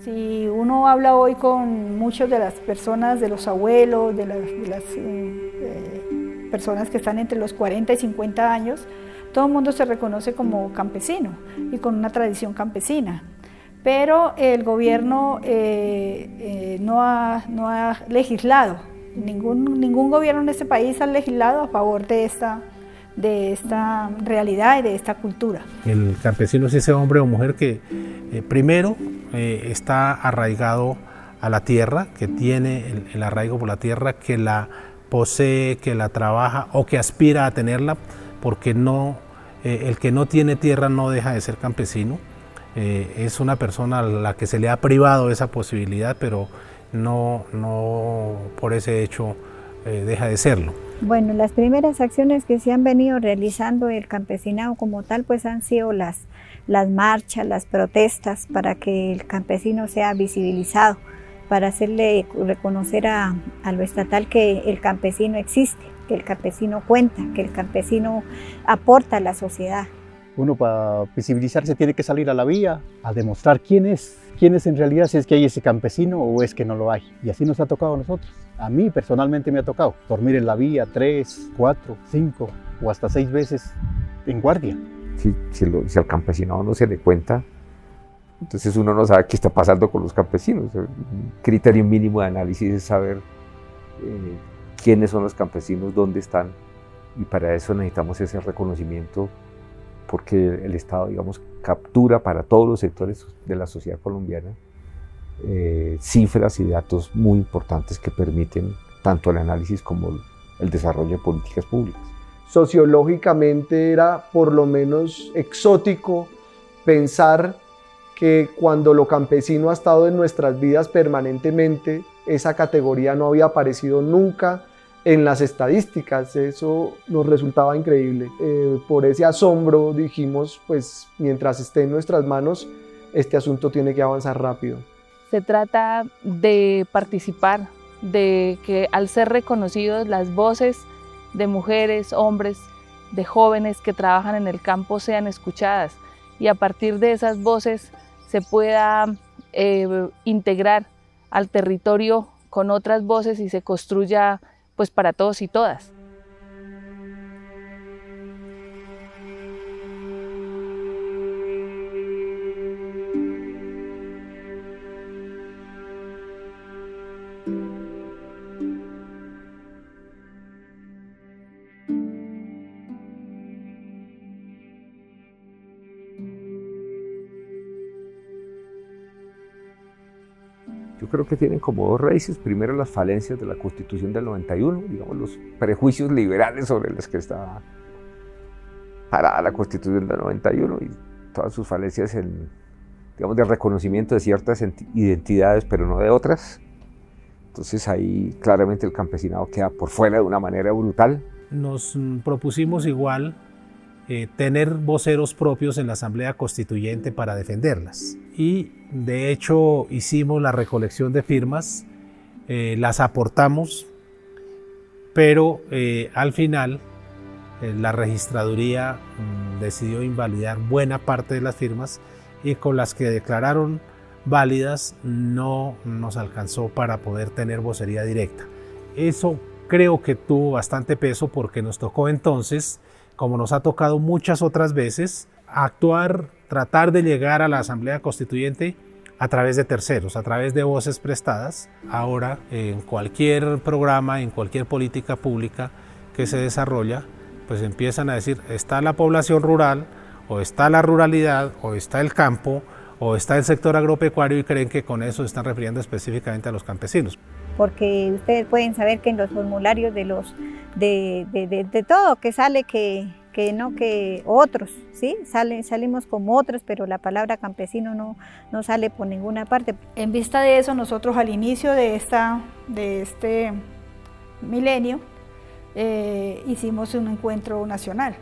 Si uno habla hoy con muchas de las personas, de los abuelos, de las personas que están entre los 40 y 50 años, todo el mundo se reconoce como campesino y con una tradición campesina. Pero el gobierno no ha legislado, ningún gobierno en este país ha legislado a favor de esta realidad y de esta cultura. El campesino es ese hombre o mujer que primero está arraigado a la tierra, que tiene el arraigo por la tierra, que la posee, que la trabaja o que aspira a tenerla, porque el que no tiene tierra no deja de ser campesino. Es una persona a la que se le ha privado esa posibilidad, pero no por ese hecho deja de serlo. Bueno, las primeras acciones que se han venido realizando el campesinado como tal, pues han sido las marchas, las protestas, para que el campesino sea visibilizado, para hacerle reconocer a lo estatal que el campesino existe, que el campesino cuenta, que el campesino aporta a la sociedad. Uno, para visibilizarse, tiene que salir a la vía a demostrar quién es en realidad, si es que hay ese campesino o es que no lo hay. Y así nos ha tocado a nosotros. A mí personalmente me ha tocado dormir en la vía 3, 4, 5 o hasta 6 veces en guardia. Si al campesinado no se le cuenta, entonces uno no sabe qué está pasando con los campesinos. Un criterio mínimo de análisis es saber quiénes son los campesinos, dónde están, y para eso necesitamos ese reconocimiento, porque el Estado, digamos, captura para todos los sectores de la sociedad colombiana cifras y datos muy importantes que permiten tanto el análisis como el desarrollo de políticas públicas. Sociológicamente era por lo menos exótico pensar que cuando lo campesino ha estado en nuestras vidas permanentemente, esa categoría no había aparecido nunca en las estadísticas. Eso nos resultaba increíble. Por ese asombro dijimos, pues mientras esté en nuestras manos, este asunto tiene que avanzar rápido. Se trata de participar, de que al ser reconocidos las voces de mujeres, hombres, de jóvenes que trabajan en el campo sean escuchadas, y a partir de esas voces se pueda integrar al territorio con otras voces y se construya pues para todos y todas. Yo creo que tienen como dos raíces. Primero, las falencias de la Constitución del 91, digamos, los prejuicios liberales sobre los que estaba parada la Constitución del 91 y todas sus falencias digamos, del reconocimiento de ciertas identidades, pero no de otras. Entonces ahí claramente el campesinado queda por fuera de una manera brutal. Nos propusimos igual tener voceros propios en la Asamblea Constituyente para defenderlas. Y de hecho hicimos la recolección de firmas, las aportamos, pero al final la registraduría decidió invalidar buena parte de las firmas, y con las que declararon válidas no nos alcanzó para poder tener vocería directa. Eso creo que tuvo bastante peso, porque nos tocó entonces, como nos ha tocado muchas otras veces, tratar de llegar a la Asamblea Constituyente a través de terceros, a través de voces prestadas. Ahora, en cualquier programa, en cualquier política pública que se desarrolla, pues empiezan a decir, está la población rural, o está la ruralidad, o está el campo, o está el sector agropecuario, y creen que con eso se están refiriendo específicamente a los campesinos. Porque ustedes pueden saber que en los formularios de todo que sale que otros, ¿sí? Salimos como otros, pero la palabra campesino no sale por ninguna parte. En vista de eso, nosotros al inicio de este milenio hicimos un encuentro nacional,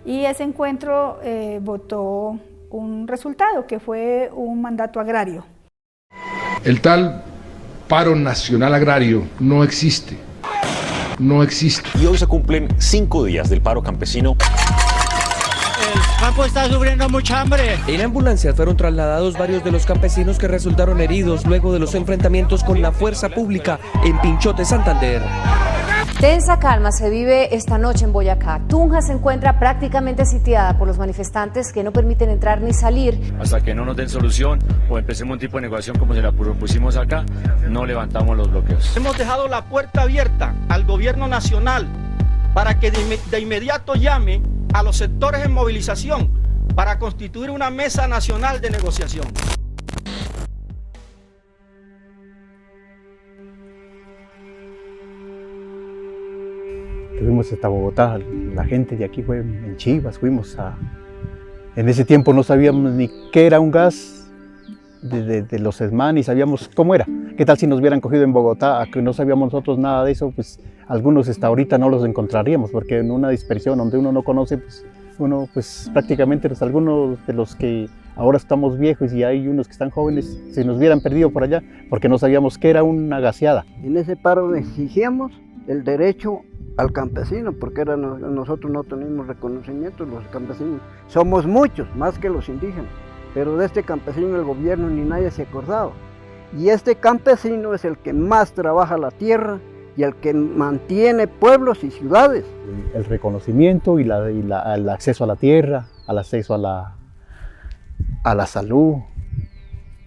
y ese encuentro votó un resultado que fue un mandato agrario. El tal paro nacional agrario no existe. No existe. Y hoy se cumplen 5 días del paro campesino. El campo está sufriendo mucha hambre. En ambulancia fueron trasladados varios de los campesinos que resultaron heridos luego de los enfrentamientos con la fuerza pública en Pinchote, Santander. Tensa calma se vive esta noche en Boyacá. Tunja se encuentra prácticamente sitiada por los manifestantes que no permiten entrar ni salir. Hasta que no nos den solución o empecemos un tipo de negociación como se la propusimos acá, no levantamos los bloqueos. Hemos dejado la puerta abierta al gobierno nacional para que de inmediato llame a los sectores en movilización para constituir una mesa nacional de negociación. Fuimos hasta Bogotá, la gente de aquí fue en Chivas, en ese tiempo no sabíamos ni qué era un gas de los ESMAD, ni sabíamos cómo era. ¿Qué tal si nos hubieran cogido en Bogotá, que no sabíamos nosotros nada de eso? Pues algunos hasta ahorita no los encontraríamos, porque en una dispersión donde uno no conoce, pues uno pues prácticamente algunos de los que ahora estamos viejos y hay unos que están jóvenes, se nos hubieran perdido por allá, porque no sabíamos qué era una gaseada. En ese paro exigíamos el derecho al campesino, porque nosotros no tenemos reconocimiento, los campesinos. Somos muchos, más que los indígenas, pero de este campesino el gobierno ni nadie se acordaba. Y este campesino es el que más trabaja la tierra y el que mantiene pueblos y ciudades. El reconocimiento y el acceso a la tierra, al acceso a la salud,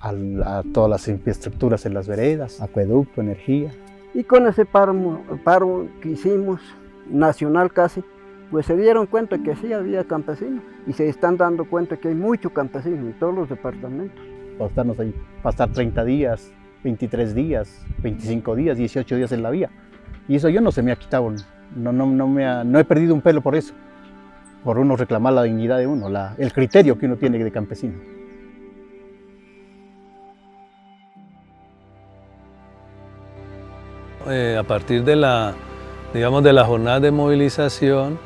a todas las infraestructuras en las veredas, acueducto, energía. Y con ese paro que hicimos, nacional casi, pues se dieron cuenta que sí había campesinos y se están dando cuenta que hay mucho campesino en todos los departamentos. Para estarnos ahí, para estar 30 días, 23 días, 25 días, 18 días en la vía. Y eso yo no se me ha quitado, no he perdido un pelo por eso, por uno reclamar la dignidad de uno, el criterio que uno tiene de campesino. A partir de la jornada de movilización,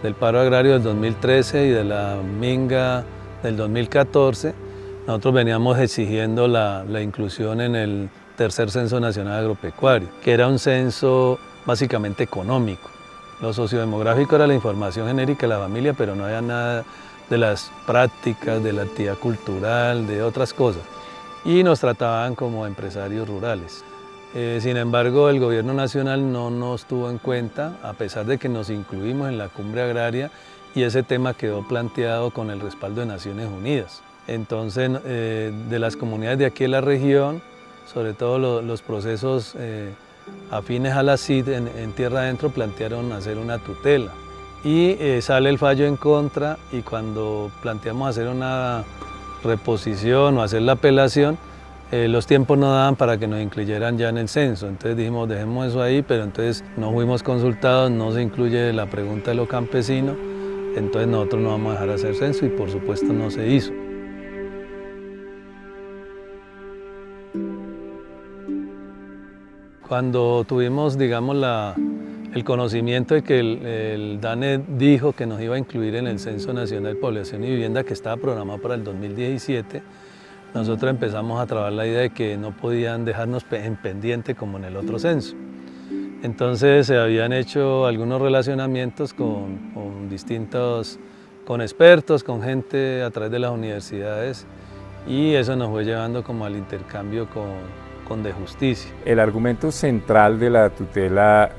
del paro agrario del 2013 y de la minga del 2014, nosotros veníamos exigiendo la inclusión en el tercer Censo Nacional Agropecuario, que era un censo básicamente económico. Lo sociodemográfico era la información genérica de la familia, pero no había nada de las prácticas, de la actividad cultural, de otras cosas. Y nos trataban como empresarios rurales. Sin embargo, el gobierno nacional no nos tuvo en cuenta, a pesar de que nos incluimos en la cumbre agraria y ese tema quedó planteado con el respaldo de Naciones Unidas. Entonces, de las comunidades de aquí de la región, sobre todo los procesos afines a la CID en tierra adentro plantearon hacer una tutela. Y sale el fallo en contra y cuando planteamos hacer una reposición o hacer la apelación, los tiempos no daban para que nos incluyeran ya en el censo, entonces dijimos dejemos eso ahí, pero entonces no fuimos consultados, no se incluye la pregunta de los campesinos, entonces nosotros no vamos a dejar hacer censo y por supuesto no se hizo. Cuando tuvimos, digamos, el conocimiento de que el DANE dijo que nos iba a incluir en el Censo Nacional de Población y Vivienda que estaba programado para el 2017, nosotros empezamos a trabajar la idea de que no podían dejarnos en pendiente como en el otro censo. Entonces se habían hecho algunos relacionamientos con expertos, con gente a través de las universidades y eso nos fue llevando como al intercambio con De Justicia. El argumento central de la tutela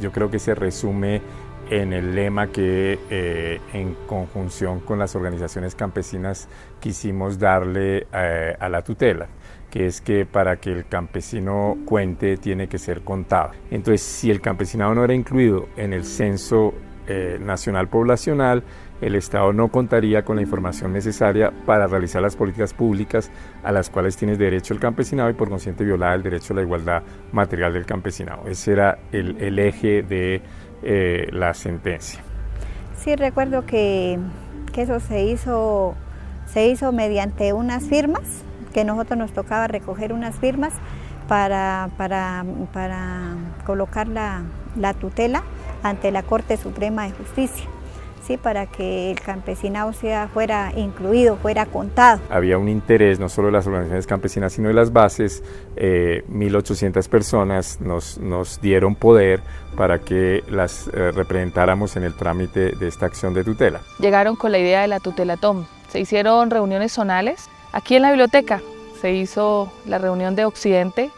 yo creo que se resume en el lema que en conjunción con las organizaciones campesinas quisimos darle a la tutela, que es que para que el campesino cuente tiene que ser contado. Entonces, si el campesinado no era incluido en el censo nacional poblacional, el Estado no contaría con la información necesaria para realizar las políticas públicas a las cuales tiene derecho el campesinado y por consiguiente violar el derecho a la igualdad material del campesinado. Ese era el eje de la sentencia. Sí, recuerdo que eso se hizo mediante unas firmas, que nosotros nos tocaba recoger unas firmas para colocar la tutela ante la Corte Suprema de Justicia. ¿sí? Para que el campesinado fuera incluido, fuera contado. Había un interés no solo de las organizaciones campesinas, sino de las bases. 1.800 personas nos dieron poder para que las representáramos en el trámite de esta acción de tutela. Llegaron con la idea de la tutelatón. Se hicieron reuniones zonales. Aquí en la biblioteca se hizo la reunión de Occidente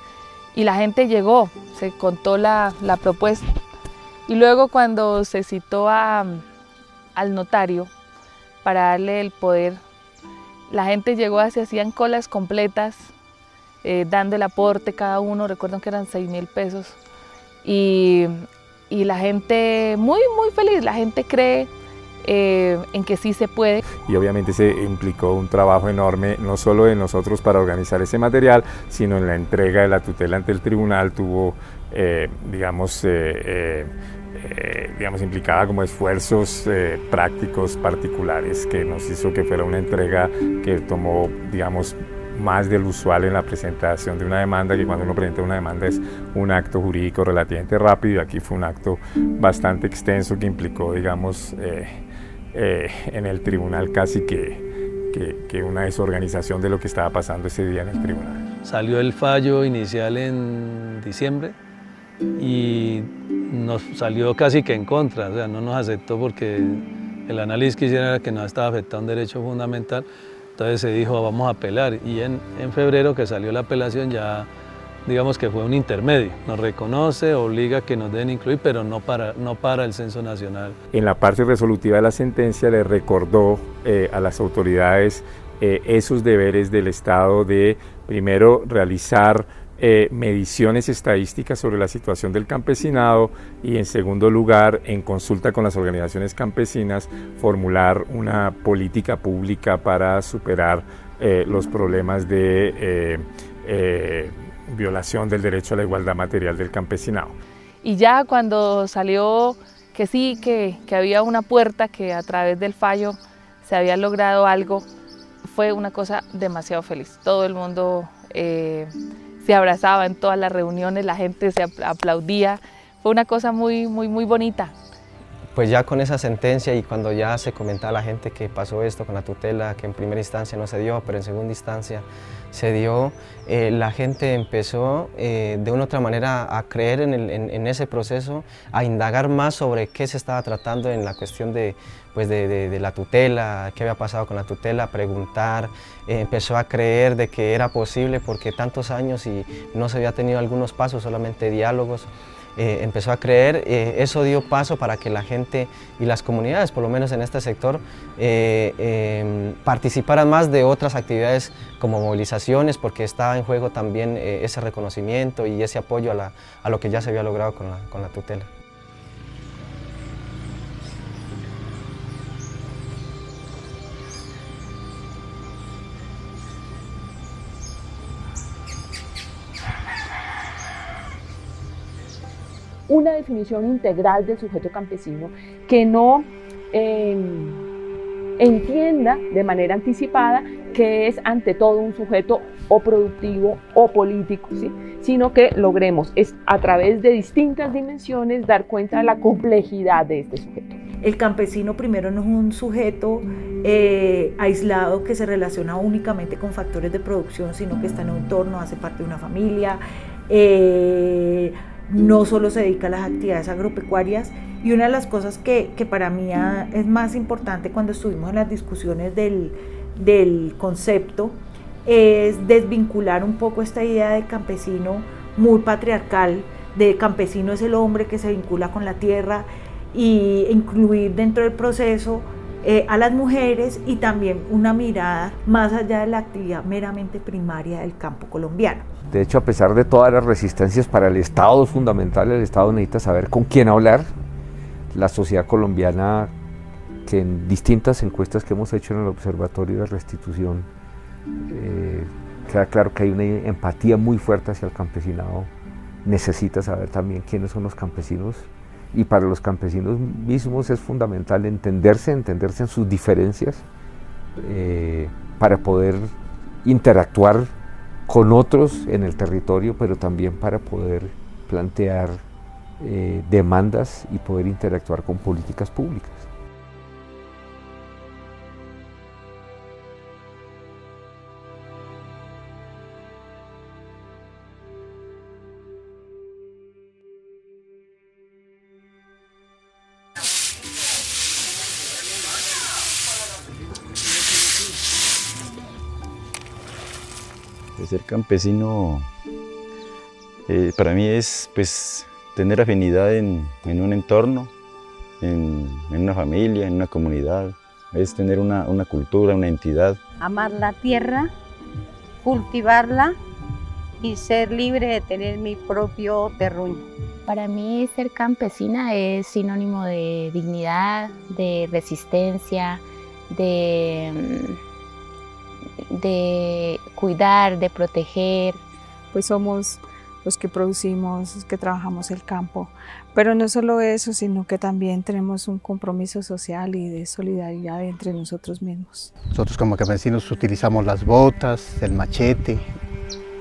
y la gente llegó, se contó la propuesta. Y luego cuando se citó al notario para darle el poder, la gente llegó, se hacían colas completas, dando el aporte cada uno, recuerdo que eran 6.000 pesos. Y la gente muy feliz, la gente cree en que sí se puede. Y obviamente se implicó un trabajo enorme, no solo de nosotros para organizar ese material, sino en la entrega de la tutela ante el tribunal. Tuvo, digamos, implicaba como esfuerzos prácticos particulares que nos hizo que fuera una entrega que tomó, digamos, más del usual en la presentación de una demanda, que cuando uno presenta una demanda es un acto jurídico relativamente rápido, y aquí fue un acto bastante extenso que implicó, digamos, en el tribunal casi que una desorganización de lo que estaba pasando ese día en el tribunal. Salió el fallo inicial en diciembre y nos salió casi que en contra, o sea, no nos aceptó porque el análisis que hicieron era que nos estaba afectando un derecho fundamental. Entonces se dijo, vamos a apelar, y en febrero que salió la apelación ya, digamos que fue un intermedio, nos reconoce, obliga a que nos deben incluir, pero no para el censo nacional. En la parte resolutiva de la sentencia le recordó a las autoridades esos deberes del Estado de, primero, realizar mediciones estadísticas sobre la situación del campesinado, y en segundo lugar, en consulta con las organizaciones campesinas, formular una política pública para superar los problemas de violación del derecho a la igualdad material del campesinado. Y ya cuando salió que sí, que había una puerta, que a través del fallo se había logrado algo, fue una cosa demasiado feliz. Todo el mundo se abrazaba en todas las reuniones, la gente se aplaudía, fue una cosa muy bonita. Pues ya con esa sentencia, y cuando ya se comentaba a la gente que pasó esto con la tutela, que en primera instancia no se dio, pero en segunda instancia se dio, la gente empezó de una u otra manera a creer en ese proceso, a indagar más sobre qué se estaba tratando en la cuestión de la tutela, qué había pasado con la tutela, preguntar, empezó a creer de que era posible porque tantos años y no se había tenido algunos pasos, solamente diálogos. Empezó a creer, eso dio paso para que la gente y las comunidades, por lo menos en este sector, participaran más de otras actividades como movilizaciones, porque estaba en juego también ese reconocimiento y ese apoyo a lo que ya se había logrado con la tutela. Una definición integral del sujeto campesino que no entienda de manera anticipada que es ante todo un sujeto o productivo o político, ¿sí? Sino que logremos a través de distintas dimensiones dar cuenta de la complejidad de este sujeto. El campesino primero no es un sujeto aislado que se relaciona únicamente con factores de producción, sino que está en un entorno, hace parte de una familia, no solo se dedica a las actividades agropecuarias. Y una de las cosas que para mí es más importante cuando estuvimos en las discusiones del concepto es desvincular un poco esta idea de campesino muy patriarcal, de campesino es el hombre que se vincula con la tierra, y incluir dentro del proceso a las mujeres y también una mirada más allá de la actividad meramente primaria del campo colombiano. De hecho, a pesar de todas las resistencias para el Estado es fundamental, el Estado necesita saber con quién hablar. La sociedad colombiana, que en distintas encuestas que hemos hecho en el Observatorio de Restitución, queda claro que hay una empatía muy fuerte hacia el campesinado, necesita saber también quiénes son los campesinos, y para los campesinos mismos es fundamental entenderse en sus diferencias, para poder interactuar con otros en el territorio, pero también para poder plantear demandas y poder interactuar con políticas públicas. Ser campesino para mí es pues tener afinidad en un entorno, en una familia, en una comunidad, es tener una cultura, una entidad. Amar la tierra, cultivarla y ser libre de tener mi propio terruño. Para mí ser campesina es sinónimo de dignidad, de resistencia, de cuidar, de proteger. Pues somos los que producimos, los que trabajamos el campo. Pero no solo eso, sino que también tenemos un compromiso social y de solidaridad entre nosotros mismos. Nosotros como campesinos utilizamos las botas, el machete,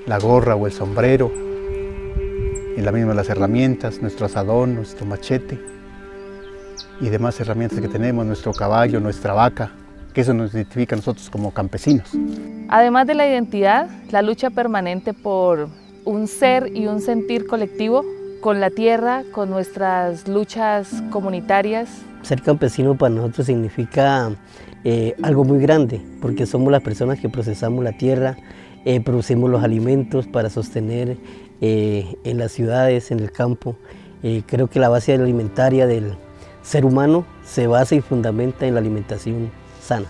la gorra o el sombrero, y la misma las herramientas, nuestro asadón, nuestro machete y demás herramientas que tenemos, nuestro caballo, nuestra vaca, que eso nos identifica a nosotros como campesinos. Además de la identidad, la lucha permanente por un ser y un sentir colectivo con la tierra, con nuestras luchas comunitarias. Ser campesino para nosotros significa algo muy grande, porque somos las personas que procesamos la tierra, producimos los alimentos para sostener en las ciudades, en el campo. Creo que la base alimentaria del ser humano se basa y fundamenta en la alimentación sana.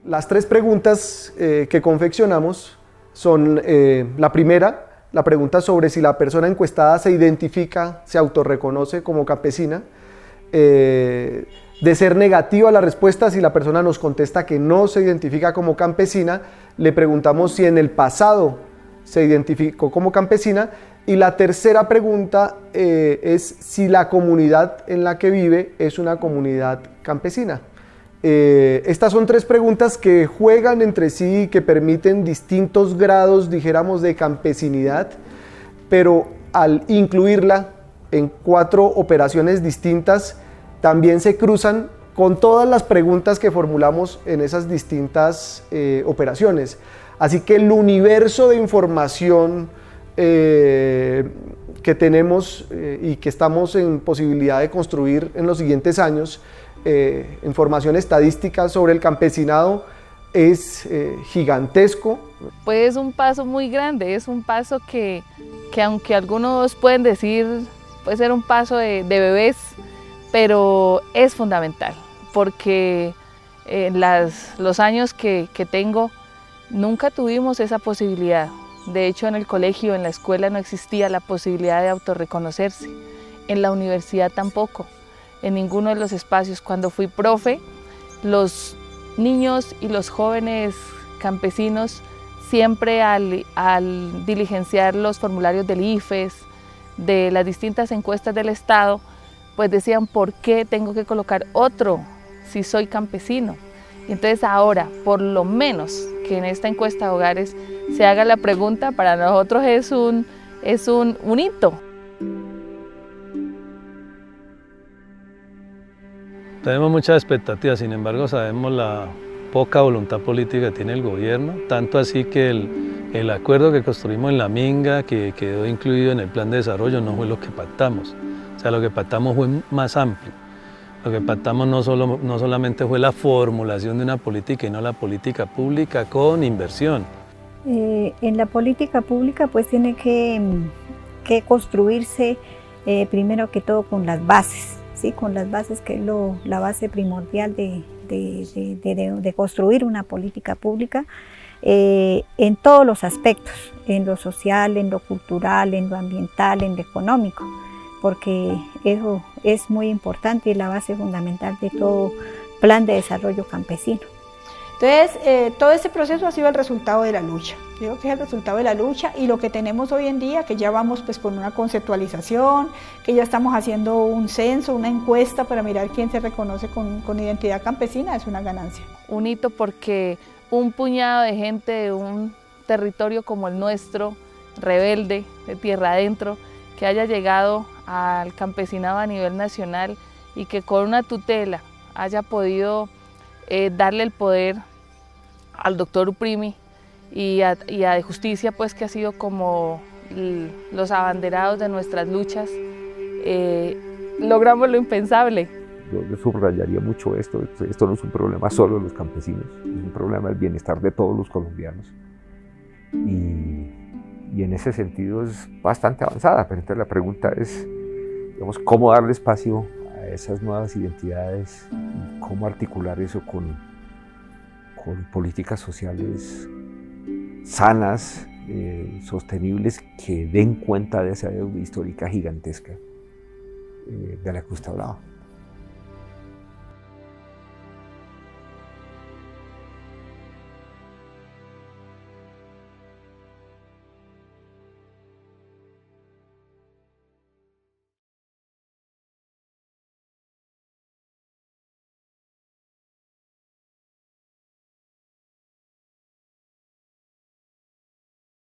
Las tres preguntas que confeccionamos son la primera, la pregunta sobre si la persona encuestada se identifica, se autorreconoce como campesina. De ser negativa la respuesta, si la persona nos contesta que no se identifica como campesina, le preguntamos si en el pasado se identificó como campesina. Y la tercera pregunta es si la comunidad en la que vive es una comunidad campesina. Estas son tres preguntas que juegan entre sí y que permiten distintos grados, dijéramos, de campesinidad, pero al incluirla en 4 operaciones distintas, también se cruzan con todas las preguntas que formulamos en esas distintas operaciones. Así que el universo de información que tenemos y que estamos en posibilidad de construir en los siguientes años, información estadística sobre el campesinado, es gigantesco. Pues es un paso muy grande, es un paso que aunque algunos pueden decir puede ser un paso de bebés, pero es fundamental, porque en los años que tengo nunca tuvimos esa posibilidad. De hecho, en el colegio, en la escuela no existía la posibilidad de autorreconocerse, en la universidad tampoco. En ninguno de los espacios. Cuando fui profe, los niños y los jóvenes campesinos siempre al diligenciar los formularios del IFES, de las distintas encuestas del Estado, pues decían, ¿por qué tengo que colocar otro si soy campesino? Y entonces ahora, por lo menos que en esta encuesta de hogares se haga la pregunta, para nosotros es un hito. Tenemos muchas expectativas, sin embargo sabemos la poca voluntad política que tiene el gobierno, tanto así que el acuerdo que construimos en la Minga, que quedó incluido en el plan de desarrollo, no fue lo que pactamos. O sea, lo que pactamos fue más amplio. Lo que pactamos no solamente fue la formulación de una política, sino la política pública con inversión. En la política pública pues tiene que construirse primero que todo con las bases. ¿Sí? Con las bases, que es la base primordial de construir una política pública en todos los aspectos, en lo social, en lo cultural, en lo ambiental, en lo económico, porque eso es muy importante y es la base fundamental de todo plan de desarrollo campesino. Entonces, todo este proceso ha sido el resultado de la lucha. Yo creo que es el resultado de la lucha y lo que tenemos hoy en día, que ya vamos pues con una conceptualización, que ya estamos haciendo un censo, una encuesta para mirar quién se reconoce con identidad campesina, es una ganancia. Un hito porque un puñado de gente de un territorio como el nuestro, rebelde, de tierra adentro, que haya llegado al campesinado a nivel nacional y que con una tutela haya podido darle el poder al doctor Uprimi y a De Justicia, pues, que ha sido como los abanderados de nuestras luchas, logramos lo impensable. Yo subrayaría mucho esto no es un problema solo de los campesinos, es un problema del bienestar de todos los colombianos. Y en ese sentido es bastante avanzada, pero entonces la pregunta es, digamos, cómo darle espacio a esas nuevas identidades y cómo articular eso con políticas sociales sanas, sostenibles, que den cuenta de esa deuda histórica gigantesca de la que usted hablaba.